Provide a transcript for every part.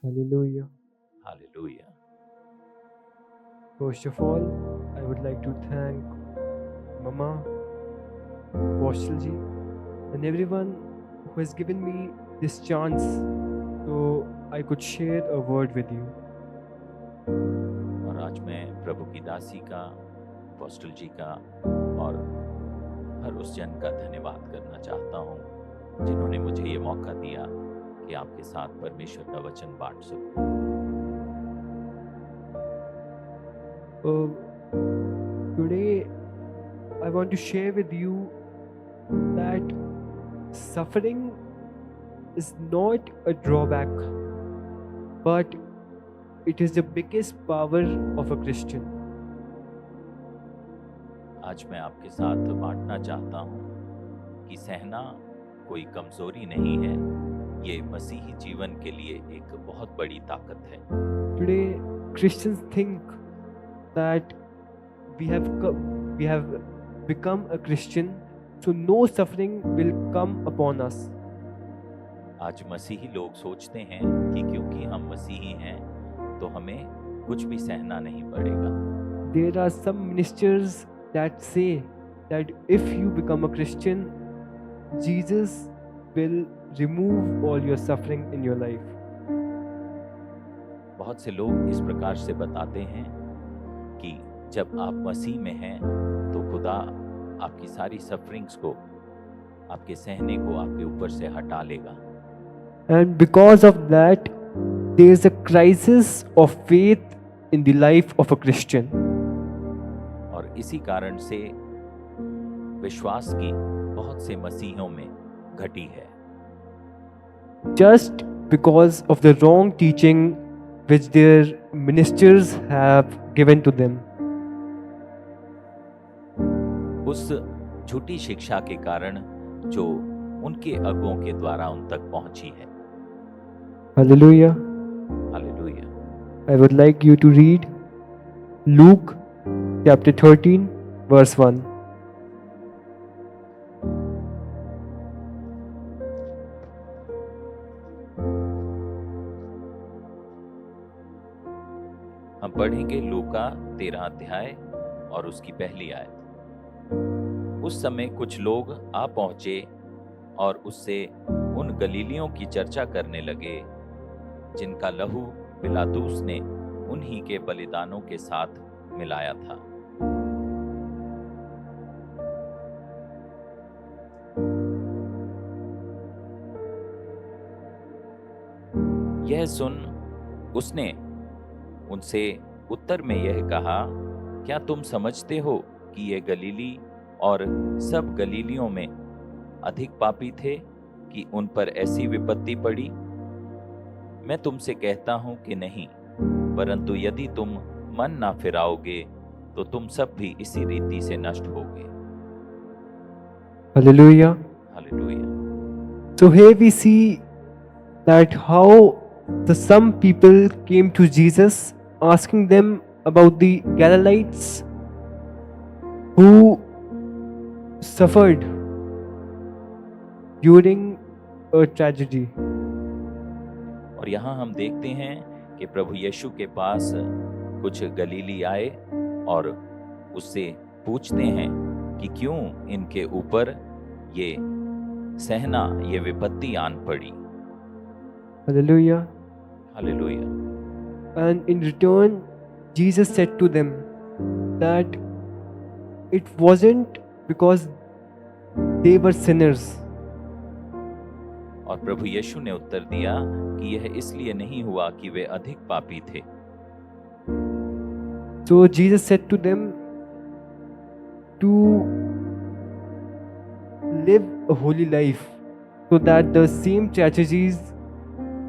Hallelujah. Hallelujah. First of all, I would like to thank Mama, Postalji, and everyone who has given me this chance so I could share a word with you. और आज मैं प्रभु की दासी का, apostle जी का और हर उस जन का धन्यवाद करना चाहता हूँ जिन्होंने मुझे ये मौका दिया कि आपके साथ परमेश्वर का वचन बांट सकूं। Today, I want to share with you that suffering is not a drawback, but it is the biggest power of a Christian. आज मैं आपके साथ बांटना चाहता हूँ कि सहना कोई कमजोरी नहीं है, ये मसीही जीवन के लिए एक बहुत बड़ी ताकत है। Today, Christians think that we have become a Christian, so no suffering will come upon us. आज मसीही लोग सोचते हैं कि क्योंकि हम मसीही हैं तो हमें कुछ भी सहना नहीं पड़ेगा। There are some ministers that say that if you become a Christian, Jesus will remove all your suffering in your life. बहुत से लोग इस प्रकार से बताते हैं कि जब आप मसीह में हैं तो खुदा आपकी सारी सफरिंग्स को, आपके सहने को आपके ऊपर से हटा लेगा। And because of that, there is a crisis of faith in the life of a Christian. और इसी कारण से विश्वास की बहुत से मसीहों में घटी है। Just because of the wrong teaching which their ministers have given to them. उस झूठी शिक्षा के कारण जो उनके अगुओं के द्वारा उन तक पहुंची है। Hallelujah. Hallelujah. I would like you to read Luke chapter 13 verse 1. हम पढ़ेंगे लूका 13 अध्याय और उसकी पहली आयत। उस समय कुछ लोग आ पहुंचे और उससे उन गलीलियों की चर्चा करने लगे जिनका लहू पिलातुस ने उन्हीं के बलिदानों के साथ मिलाया था। यह सुन उसने उनसे उत्तर में यह कहा, क्या तुम समझते हो कि ये गलीली और सब गलीलियों में अधिक पापी थे कि उन पर ऐसी विपत्ति पड़ी? मैं तुमसे कहता हूं कि नहीं, परंतु यदि तुम मन ना फिराओगे तो तुम सब भी इसी रीति से नष्ट होगे। Hallelujah. Hallelujah. So here we see that how some people came to Jesus asking them about the Galileans who suffered during a tragedy. और यहाँ हम देखते हैं कि प्रभु यीशु के पास कुछ गलीली आए और उससे पूछते हैं कि क्यों इनके ऊपर ये सहना, ये विपत्ति आन पड़ी। Hallelujah. Hallelujah. And in return, Jesus said to them that it wasn't because they were sinners. और प्रभु यीशु ने उत्तर दिया कि यह इसलिए नहीं हुआ कि वे अधिक पापी थे। So Jesus said to them to live a holy life so that the same tragedies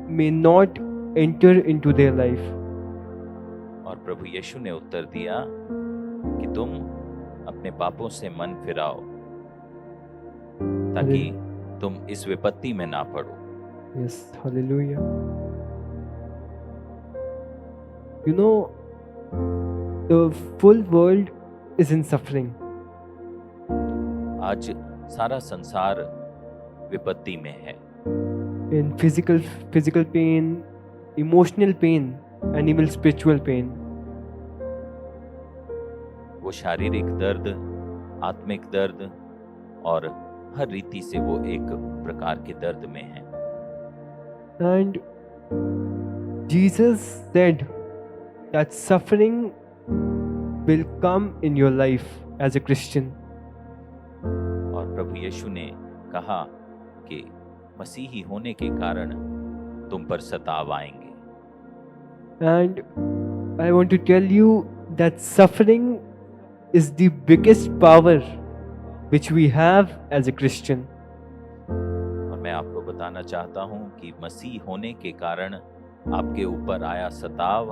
may not enter into their life. और प्रभु यीशु ने उत्तर दिया कि तुम अपने पापों से मन फिराओ ताकि तुम इस विपत्ति में ना पड़ो। Yes, hallelujah. You know, the full world is in suffering. आज सारा संसार विपत्ति में है। In physical pain, emotional pain and even spiritual pain. वो शारीरिक दर्द, आत्मिक दर्द और हर रीति से वो एक प्रकार के दर्द में है। And Jesus said that suffering will come in your life as a Christian. और प्रभु यीशु ने कहा कि मसीही होने के कारण तुम पर सताव आएंगे। And I want to tell you that suffering is the biggest power which we have as a Christian. और मैं आपको बताना चाहता हूँ कि मसीह होने के कारण आपके ऊपर आया सताव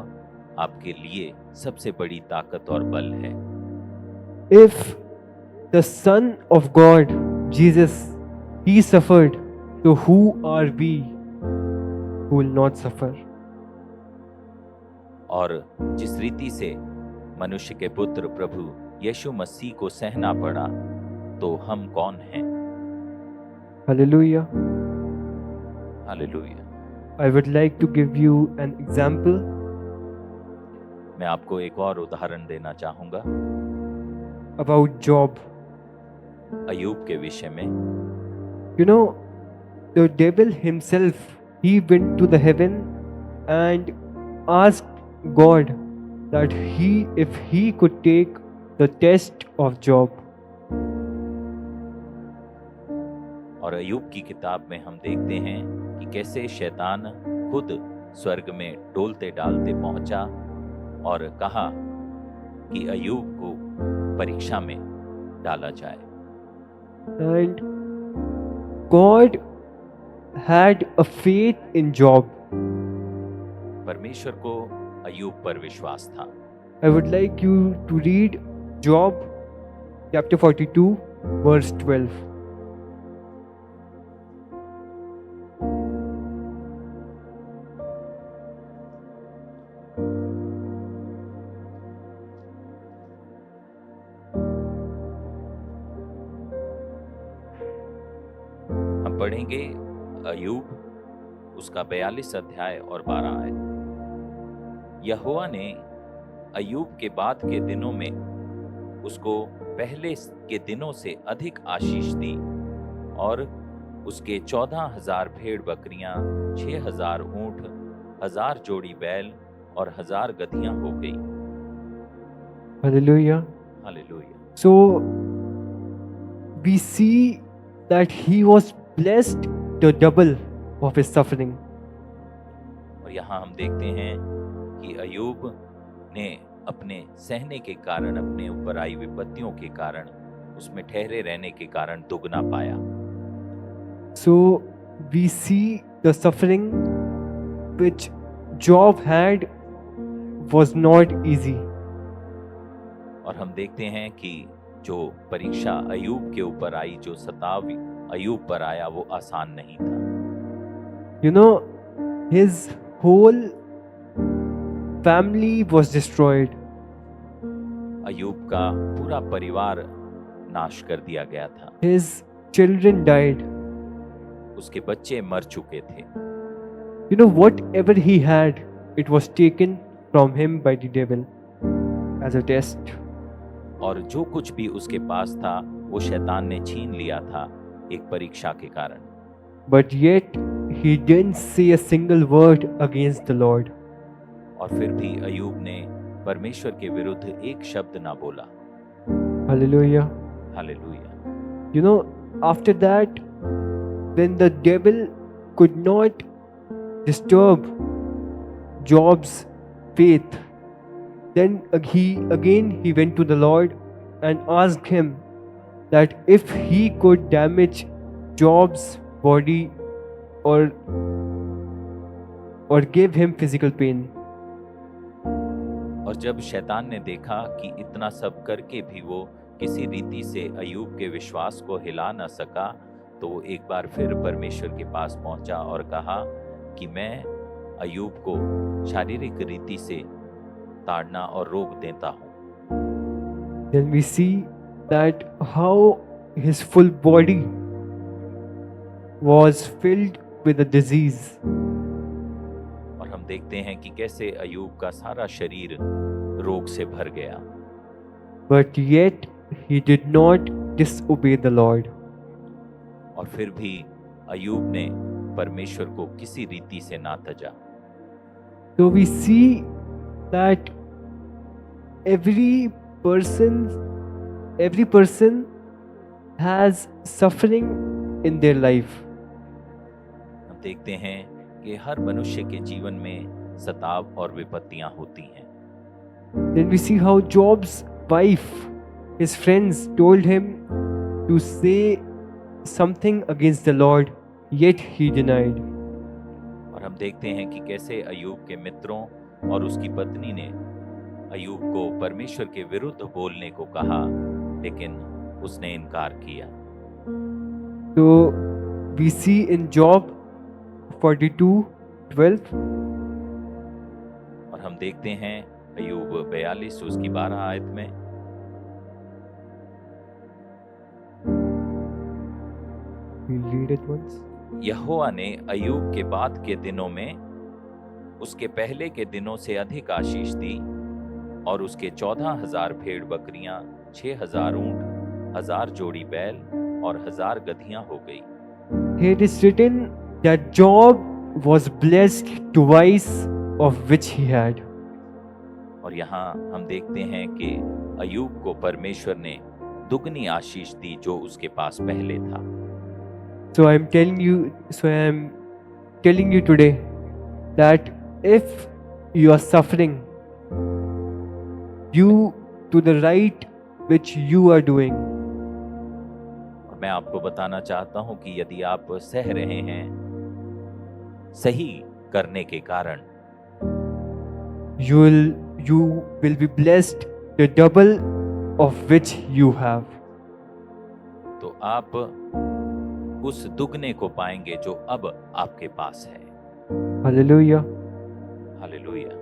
आपके लिए सबसे बड़ी ताकत और बल है। If the Son of God, Jesus, He suffered, so who are we who will not suffer? और जिस रीति से मनुष्य के पुत्र प्रभु यीशु मसीह को सहना पड़ा, तो हम कौन हैं? Hallelujah. Hallelujah. I would like to give you an example मैं आपको एक और उदाहरण देना चाहूंगा about Job. अयूब के विषय में। You know, the devil himself, he went to the heaven and asked God that if he could take the test of Job. और अयूब की किताब में हम देखते हैं कि कैसे शैतान खुद स्वर्ग में डोलते डालते पहुंचा और कहा कि अयूब को परीक्षा में डाला जाए। And God had a faith in Job. परमेश्वर को अयूब पर विश्वास था। I would like you to read Job chapter 42 verse 12. हम पढ़ेंगे अयूब उसका 42 अध्याय और 12 आयत। यहोवा ने अयूब के बाद के दिनों में उसको पहले के दिनों से अधिक आशीष दी और उसके 14,000 भेड़ बकरियां, 6,000 ऊंट, 1,000 जोड़ी बैल और 1,000 गधियां हो गई। Hallelujah. Hallelujah. So we see that he was blessed the double of his suffering. और यहाँ हम देखते हैं कि अयूब ने अपने सहने के कारण, अपने ऊपर आई विपत्तियों के कारण, उसमें ठहरे रहने के कारण दुगना पाया। So we see the suffering which Job had was not easy. और हम देखते हैं कि जो परीक्षा अयूब के ऊपर आई, जो सताव अयूब पर आया, वो आसान नहीं था। You know, his whole family was destroyed. Ayub का पूरा परिवार नाश कर दिया गया था। His children died. उसके बच्चे मर चुके थे। You know, whatever he had, it was taken from him by the devil as a test. और जो कुछ भी उसके पास था वो शैतान ने छीन लिया था एक परीक्षा के कारण। But yet he didn't say a single word against the Lord. और फिर भी अयूब ने परमेश्वर के विरुद्ध एक शब्द ना बोला। Hallelujah. Hallelujah. You know, after that, when the devil could not disturb Job's faith, then he went to the Lord and asked him that if he could damage Job's body or give him physical pain. और जब शैतान ने देखा कि इतना सब करके भी वो किसी रीति से अयूब के विश्वास को हिला न सका, तो वो एक बार फिर परमेश्वर के पास पहुंचा और कहा कि मैं अयूब को शारीरिक रीति से ताड़ना और रोक देता हूँ। Then we see that how his full body was filled with a disease. और हम हम देखते हैं कि कैसे अयूब का सारा शरीर रोग से भर गया, but yet he did not disobey the Lord. और फिर भी अयूब ने परमेश्वर को किसी रीति से ना तजा। So we see that every person has suffering in their life. हम देखते हैं कि हर मनुष्य के जीवन में सताव और विपत्तियां होती हैं। Then we see how Job's wife, his friends told him to say something against the Lord, yet he denied. और हम देखते हैं कि कैसे अयूब के मित्रों और उसकी पत्नी ने अयूब को परमेश्वर के विरुद्ध बोलने को कहा, लेकिन उसने इनकार किया। So we see in Job 42:12, और हम देखते हैं अयूब 42 उसकी 12 आयत में, we'll read it once. यहोवा ने अयूब के बाद के दिनों में उसके पहले के दिनों से अधिक आशीष दी, और उसके 14,000 भेड़ बकरियां, 6,000 ऊंट, 1,000 जोड़ी बैल और 1,000 गधियां हो गई। Here it is written that Job was blessed twice of which he had. और यहाँ हम देखते हैं कि अयूब को परमेश्वर ने दुगनी आशीष दी जो उसके पास पहले था। So I am telling you today that if you are suffering due to the right which you are doing, और मैं आपको बताना चाहता हूं कि यदि आप सह रहे हैं सही करने के कारण, you will be blessed the double of which you have. तो आप उस दुगने को पाएंगे जो अब आपके पास है। Hallelujah. हालेलुया।